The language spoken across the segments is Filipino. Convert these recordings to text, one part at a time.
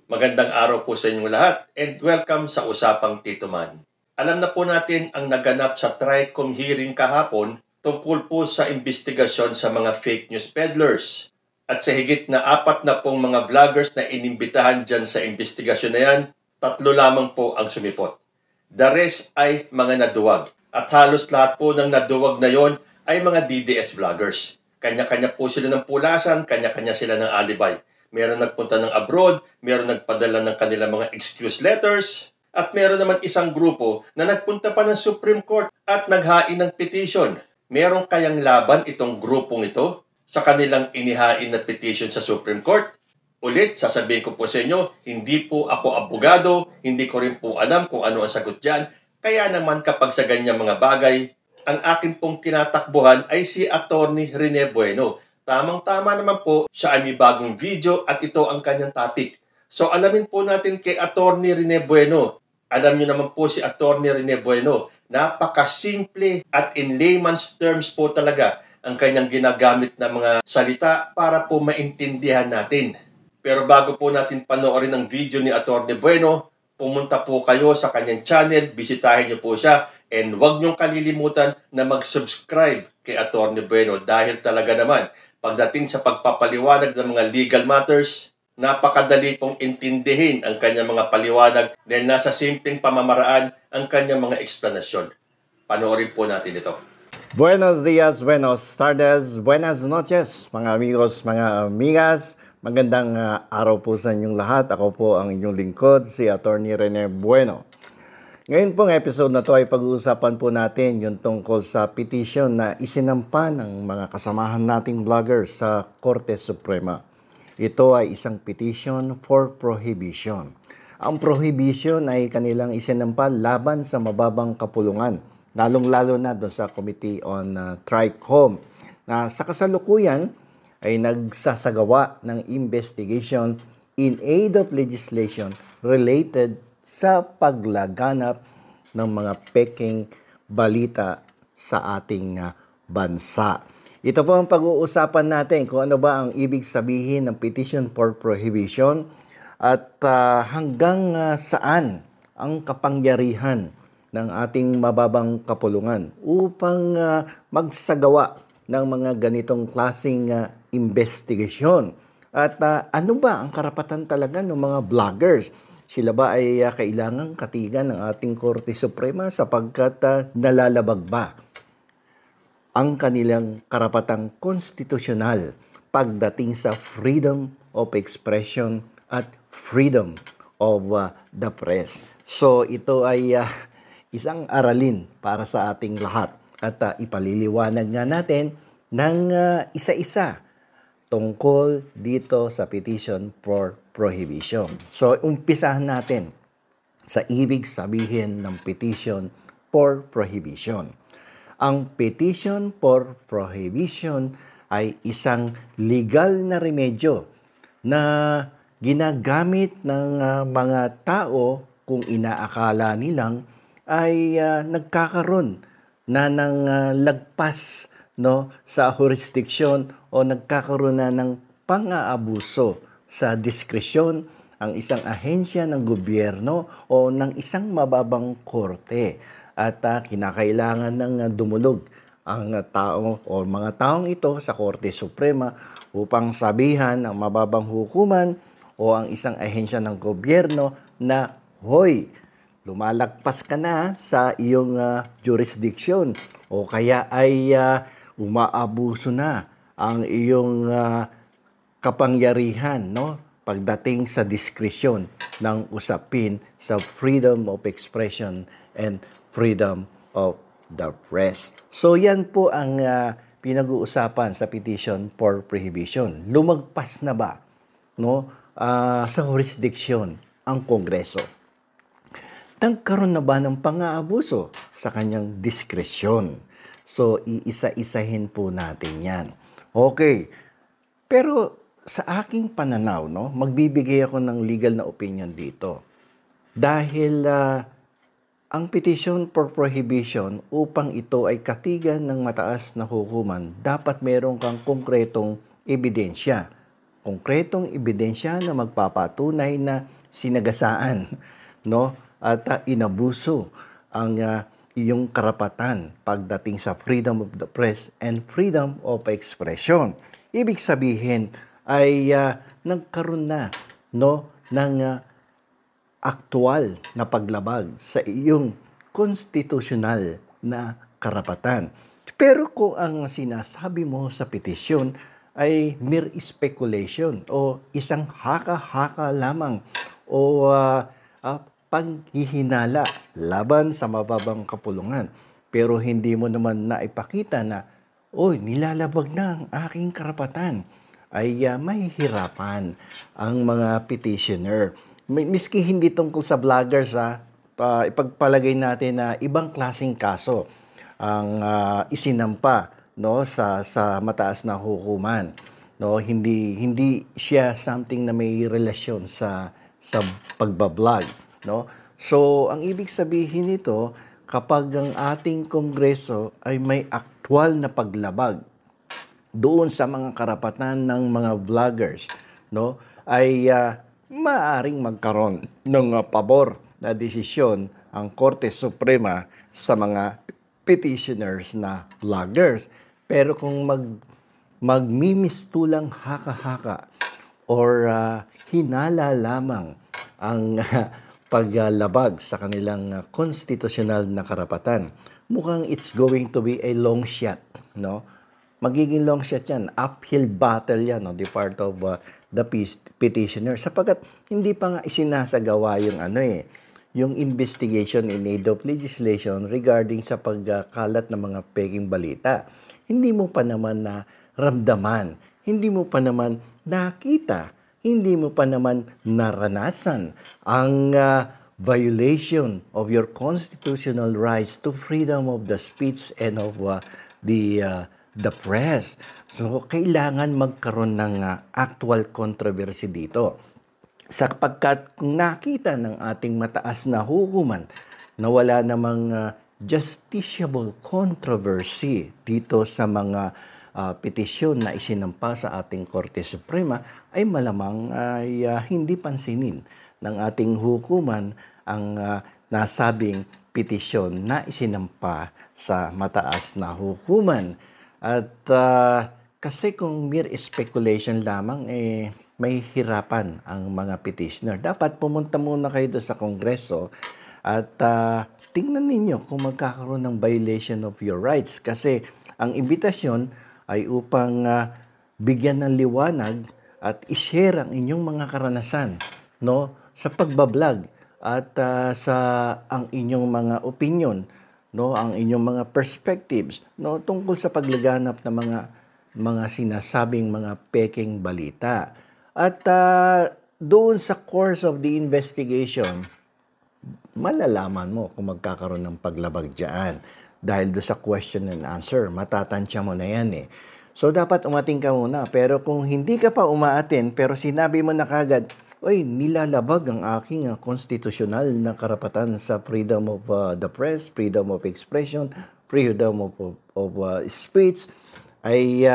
Magandang araw po sa inyong lahat and welcome sa Usapang Tito Man. Alam na po natin ang naganap sa TRICOM hearing kahapon tungkol po sa investigasyon sa mga fake news peddlers. At sa higit na 4 na pong mga vloggers na inimbitahan dyan sa investigasyon na yan, 3 lamang po ang sumipot. The rest ay mga naduwag. At halos lahat po ng naduwag na yon ay mga DDS vloggers. Kanya-kanya po sila ng pulasan, kanya-kanya sila ng alibay. Meron nagpunta ng abroad, meron nagpadala ng kanilang mga excuse letters, at meron naman isang grupo na nagpunta pa ng Supreme Court at naghain ng petition. Meron kayang laban itong grupong ito sa kanilang inihain na petition sa Supreme Court? Ulit, sasabihin ko po sa inyo, hindi po ako abogado, hindi ko rin po alam kung ano ang sagot dyan. Kaya naman kapag sa ganyang mga bagay, ang akin pong tinatakbuhan ay si Attorney Rene Bueno. Tamang-tama naman po, siya ay may bagong video at ito ang kanyang topic. So alamin po natin kay Attorney Rene Bueno. Alam niyo naman po si Attorney Rene Bueno, napakasimple at in layman's terms po talaga ang kanyang ginagamit na mga salita para po maintindihan natin. Pero bago po natin panoorin ang video ni Attorney Bueno, pumunta po kayo sa kanyang channel, bisitahin niyo po siya, and huwag niyong kalilimutan na mag-subscribe kay Attorney Bueno dahil talaga naman, pagdating sa pagpapaliwanag ng mga legal matters, napakadali pong intindihin ang kanyang mga paliwanag dahil nasa simpleng pamamaraan ang kanyang mga eksplanasyon. Panoorin po natin ito. Buenos días, buenos tardes, buenas noches, mga amigos, mga amigas. Magandang araw po sa inyong lahat. Ako po ang inyong lingkod, si Attorney Rene Bueno. Ngayon pong episode na to ay pag-uusapan po natin yung tungkol sa petition na isinampa ng mga kasamahan nating vloggers sa Korte Suprema. Ito ay isang petition for prohibition. Ang prohibition ay kanilang isinampa laban sa mababang kapulungan, lalong-lalo na doon sa Committee on TRICOM, na sa kasalukuyan ay nagsasagawa ng investigation in aid of legislation related sa paglaganap ng mga peking balita sa ating bansa. Ito po ang pag-uusapan natin kung ano ba ang ibig sabihin ng petition for prohibition at hanggang saan ang kapangyarihan ng ating mababang kapulungan upang magsagawa ng mga ganitong klaseng investigation. At ano ba ang karapatan talaga ng mga vloggers? Sila ba ay kailangang katigan ng ating Korte Suprema sapagkat nalalabag ba ang kanilang karapatang konstitusyonal pagdating sa freedom of expression at freedom of the press? So ito ay isang aralin para sa ating lahat at ipaliliwanag nga natin ng isa-isa tungkol dito sa petition for prohibition. So, umpisahan natin sa ibig sabihin ng petition for prohibition. Ang petition for prohibition ay isang legal na remedyo na ginagamit ng mga tao kung inaakala nilang ay nagkakaroon na ng lagpas sa jurisdiksyon o nagkakaroon na ng pang-aabuso sa diskresyon ang isang ahensya ng gobyerno o ng isang mababang korte. At kinakailangan ng dumulog ang tao o mga taong ito sa Korte Suprema upang sabihan ang mababang hukuman o ang isang ahensya ng gobyerno na, hoy, lumalagpas ka na sa iyong jurisdiksyon o kaya ay umaabuso na ang iyong kapangyarihan pagdating sa diskresyon ng usapin sa freedom of expression and freedom of the press. So yan po ang pinag-uusapan sa petition for prohibition. Lumagpas na ba sa jurisdiksyon ang Kongreso? Nagkaroon na ba ng pang-aabuso sa kanyang diskresyon? So, iisa-isahin po natin yan. Okay. Pero sa aking pananaw, magbibigay ako ng legal na opinion dito. Dahil ang petition for prohibition, upang ito ay katigan ng mataas na hukuman, dapat meron kang konkretong ebidensya. Konkretong ebidensya na magpapatunay na sinagasaan, no? At inabuso ang iyong karapatan pagdating sa freedom of the press and freedom of expression. Ibig sabihin ay nagkaroon na, no, ng aktual na paglabag sa iyong konstitusyonal na karapatan. Pero kung ang sinasabi mo sa petisyon ay mere speculation o isang haka-haka lamang o panghihinala laban sa mababang kapulungan, pero hindi mo naman naipakita na, oy, nilalabag na ang aking karapatan, ay mahihirapan ang mga petitioner. Miski hindi tungkol sa vloggers, ipagpalagay natin na ibang klaseng kaso ang isinampa, no, sa mataas na hukuman, no, hindi siya something na may relasyon sa pagbablog, no. So ang ibig sabihin nito, kapag ang ating kongreso ay may aktwal na paglabag doon sa mga karapatan ng mga vloggers, no, ay maaring magkaroon ng pabor na desisyon ang Korte Suprema sa mga petitioners na vloggers. Pero kung magmimistulang haka-haka or hinala lamang ang paglabag sa kanilang konstitusyonal na karapatan, mukhang it's going to be a long shot, no? Magiging long shot yan, uphill battle yan on the part of the petitioner, sapagkat hindi pa nga isinasagawa yung yung investigation in aid of legislation regarding sa pagkalat ng mga peking balita. Hindi mo pa naman na ramdaman, hindi mo pa naman nakita, hindi mo pa naman naranasan ang violation of your constitutional rights to freedom of the speech and of the press. So, kailangan magkaroon ng actual controversy dito. Sapagkat kung nakita ng ating mataas na hukuman na wala namang justiciable controversy dito sa mga petisyon na isinampa sa ating Korte Suprema, ay malamang ay hindi pansinin ng ating hukuman ang nasabing petisyon na isinampa sa mataas na hukuman. At kasi kung mere speculation lamang, may hirapan ang mga petitioner. Dapat pumunta muna kayo doon sa Kongreso at tingnan ninyo kung magkakaroon ng violation of your rights. Kasi ang imbitasyon ay upang bigyan ng liwanag at i-share ang inyong mga karanasan, no, sa pagbablog at sa ang inyong mga opinion, no, ang inyong mga perspectives, no, tungkol sa paglaganap ng mga sinasabing mga peking balita. At doon sa course of the investigation, malalaman mo kung magkakaroon ng paglabag diyan. Dahil doon sa question and answer, matatansya mo na yan eh. So dapat umating ka muna. Pero kung hindi ka pa umaatin, pero sinabi mo na kagad, oy, nilalabag ang aking konstitusyonal na karapatan sa freedom of the press, freedom of expression, freedom of speech, ay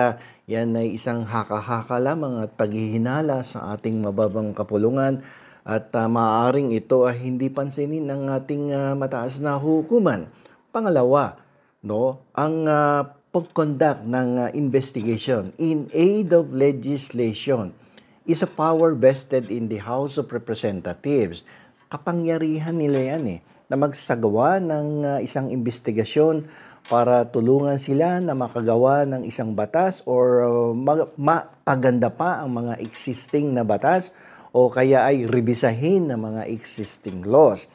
yan ay isang haka-haka lamang at paghihinala sa ating mababang kapulungan at maaaring ito ay hindi pansinin ng ating mataas na hukuman. Pangalawa, no, ang pag-conduct ng investigation in aid of legislation is a power vested in the House of Representatives. Kapangyarihan nila yan na magsagawa ng isang investigasyon para tulungan sila na makagawa ng isang batas or mapaganda pa ang mga existing na batas o kaya ay rebisahin ng mga existing laws.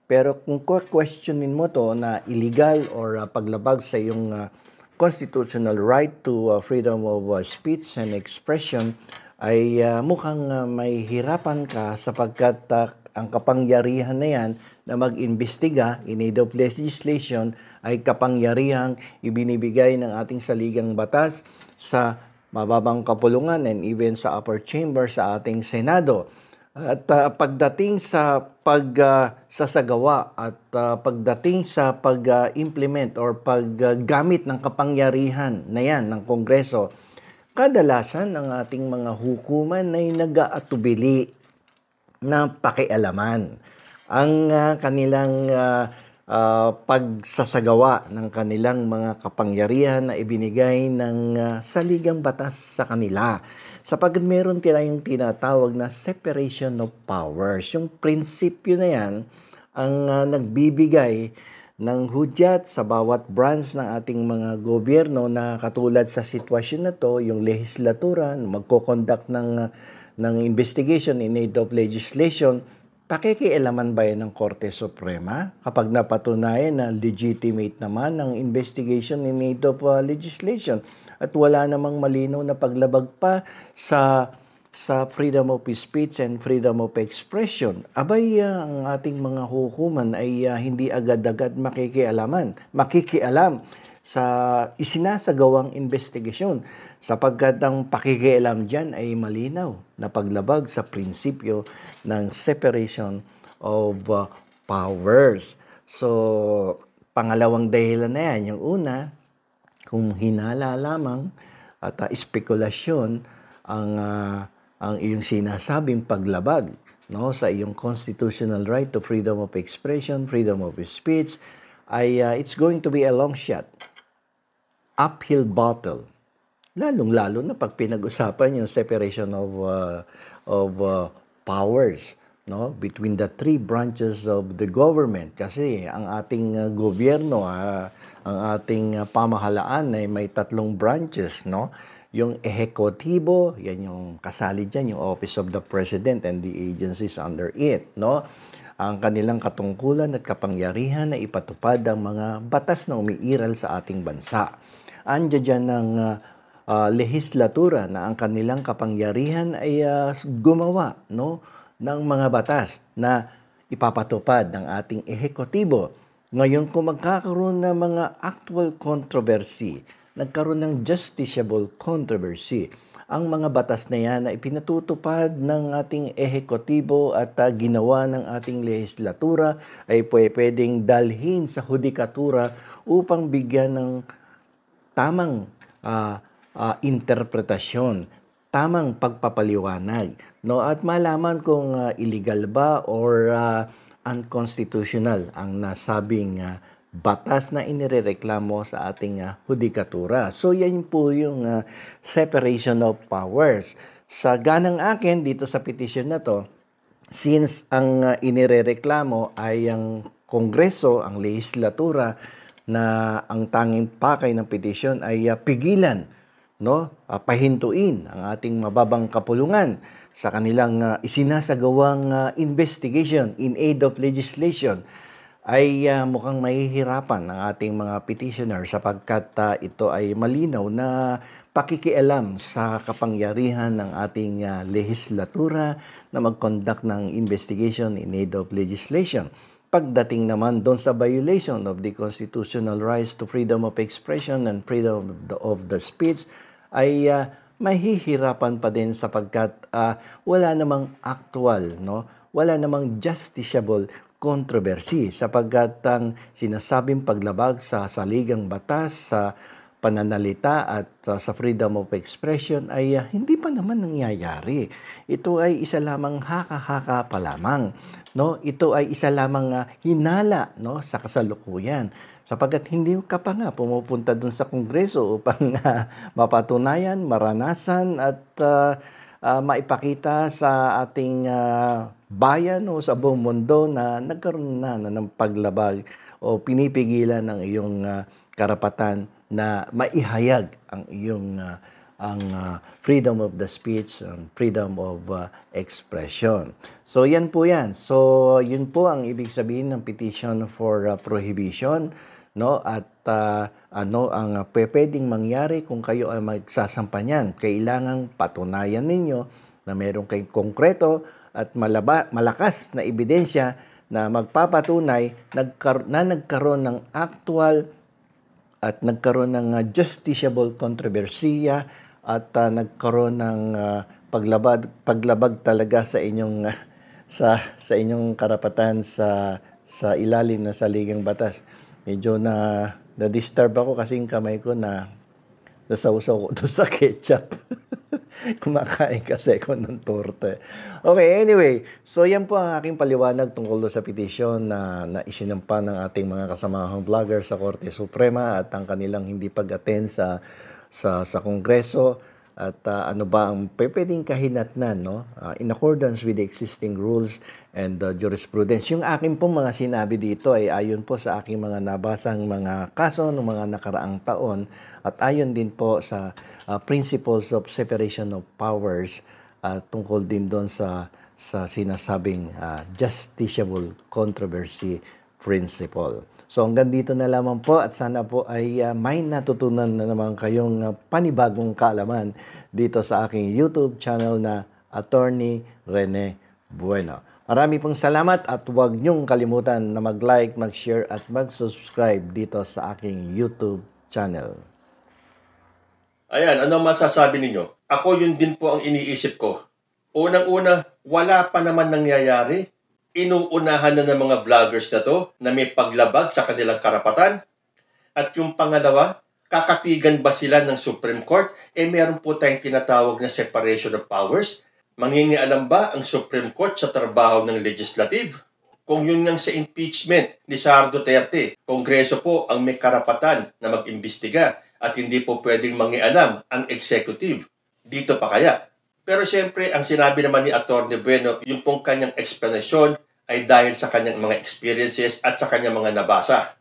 Pero kung questionin mo to na illegal or paglabag sa iyong constitutional right to freedom of speech and expression, ay mukhang may hirapan ka sapagkat ang kapangyarihan na yan na mag-imbestiga in aid of legislation ay kapangyarihang ibinibigay ng ating saligang batas sa mababang kapulungan and even sa upper chamber sa ating Senado. At pagdating sa pagsasagawa at pagdating sa pag-implement or paggamit ng kapangyarihan na yan ng Kongreso, kadalasan ang ating mga hukuman ay nag-aatubili na pakialaman ang kanilang pagsasagawa ng kanilang mga kapangyarihan na ibinigay ng saligang batas sa kanila. Sapagkat meron tayong tinatawag na separation of powers. Yung prinsipyo na yan ang nagbibigay ng hudyat sa bawat branch ng ating mga gobyerno na katulad sa sitwasyon na to, yung lehislatura magko-conduct ng investigation in aid of legislation, pakikialaman ba yan ng Korte Suprema kapag napatunayan na legitimate naman ang investigation in aid of legislation at wala namang malinaw na paglabag pa sa freedom of speech and freedom of expression, abay ang ating mga hukuman ay hindi agad-agad makikialam sa isinasagawang investigasyon sapagkat ang pakikialam dyan ay malinaw na paglabag sa prinsipyo ng separation of powers. So, pangalawang dahilan na yan. Yung una, kung hinala lamang at espekulasyon ang iyong sinasabing paglabag sa iyong constitutional right to freedom of expression, freedom of speech, ay it's going to be a long shot, uphill battle. Lalong-lalo na pag pinag-usapan yung separation of powers between the three branches of the government. Kasi ang ating gobyerno, ang ating pamahalaan ay may tatlong branches, Yung ehekutibo, yan yung kasali dyan, yung Office of the President and the agencies under it, Ang kanilang katungkulan at kapangyarihan na ipatupad ang mga batas na umiiral sa ating bansa. Andiyan dyan ng lehislatura na ang kanilang kapangyarihan ay gumawa, ng mga batas na ipapatupad ng ating ehekutibo. Ngayon, kung magkakaroon ng mga actual controversy, nagkaroon ng justiciable controversy, ang mga batas na yan ay pinatutupad ng ating ehekutibo at ginawa ng ating lehislatura ay pwedeng dalhin sa hudikatura upang bigyan ng tamang interpretasyon, tamang pagpapaliwanag, at malaman kung illegal ba or unconstitutional ang nasabing batas na inirereklamo sa ating hudikatura. So yan po yung separation of powers. Sa ganang akin dito sa petition na to, since ang inirereklamo ay ang Kongreso, ang lehislatura, na ang tanging pakay ng petition ay pigilan, pahintuin ang ating mababang kapulungan sa kanilang isinasagawang investigation in aid of legislation, ay mukhang mahihirapan ang ating mga petitioner sapagkat ito ay malinaw na pakikialam sa kapangyarihan ng ating lehislatura na mag-conduct ng investigation in aid of legislation. Pagdating naman doon sa violation of the constitutional rights to freedom of expression and freedom of the speech, ay mahihirapan pa din sapagkat wala namang actual, wala namang justiciable controversy sapagkat ang sinasabing paglabag sa saligang batas, sa pananalita at sa freedom of expression ay hindi pa naman nangyayari. Ito ay isa lamang haka-haka pa lamang. Ito ay isa lamang hinala sa kasalukuyan sapagkat hindi ka pa nga pumupunta dun sa Kongreso upang mapatunayan, maranasan at maipakita sa ating bayan o sa buong mundo na nagkaroon na ng paglabag o pinipigilan ng iyong karapatan na maihayag ang iyong freedom of the speech and freedom of expression. So yan po yan. So yun po ang ibig sabihin ng petition for prohibition, at ang pwedeng mangyari kung kayo ay magsasampa niyan. Kailangang patunayan ninyo na meron kayong konkreto at malakas na ebidensya na magpapatunay na nagkaroon ng actual at nagkaroon ng justiciable kontrobersiya at nagkaroon ng paglabag talaga sa inyong sa inyong karapatan sa ilalim ng saligang batas. Medyo na-disturb ako kasi yung kamay ko na nasawsaw ko doon sa ketchup. Kumakain kasi ako ng torte. Okay, anyway. So, yan po ang aking paliwanag tungkol sa petisyon na isinampa ng ating mga kasamahang vlogger sa Korte Suprema at ang kanilang hindi pag-attend sa Kongreso at ano ba ang pwedeng kahinatnan, no? In accordance with the existing rules and jurisprudence. Yung aking pong mga sinabi dito ay ayon po sa aking mga nabasang mga kaso ng mga nakaraang taon at ayon din po sa principles of separation of powers tungkol din doon sa sinasabing justiciable controversy principle. So hanggang dito na lamang po at sana po ay may natutunan na naman kayong panibagong kaalaman dito sa aking YouTube channel na Attorney Rene Bueno. Marami pong salamat at huwag niyong kalimutan na mag-like, mag-share at mag-subscribe dito sa aking YouTube channel. Ayan, ano masasabi ninyo? Ako yun din po ang iniisip ko. Unang-una, wala pa naman nangyayari. Inuunahan na ng mga vloggers na to na may paglabag sa kanilang karapatan. At yung pangalawa, kakatigan ba sila ng Supreme Court? Meron po tayong tinatawag na separation of powers. Mangingialam ba ang Supreme Court sa trabaho ng legislative? Kung yun nga sa impeachment ni Sara Duterte, Kongreso po ang may karapatan na mag-imbestiga at hindi po pwedeng mangialam ang executive. Dito pa kaya? Pero siyempre, ang sinabi naman ni Atty. Bueno, yung pong kanyang explanation ay dahil sa kanyang mga experiences at sa kanyang mga nabasa.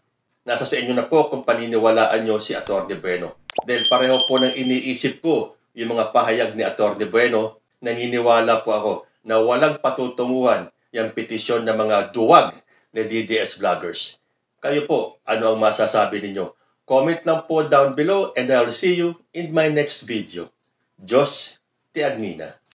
Nasa sa inyo na po kung paniniwalaan nyo si Atty. Bueno. Dahil pareho po ng iniisip ko yung mga pahayag ni Atty. Bueno, naniniwala po ako na walang patutunguhan yung petisyon ng mga duwag na DDS vloggers. Kayo po, ano ang masasabi ninyo? Comment lang po down below and I'll see you in my next video. Diyos te Agnina.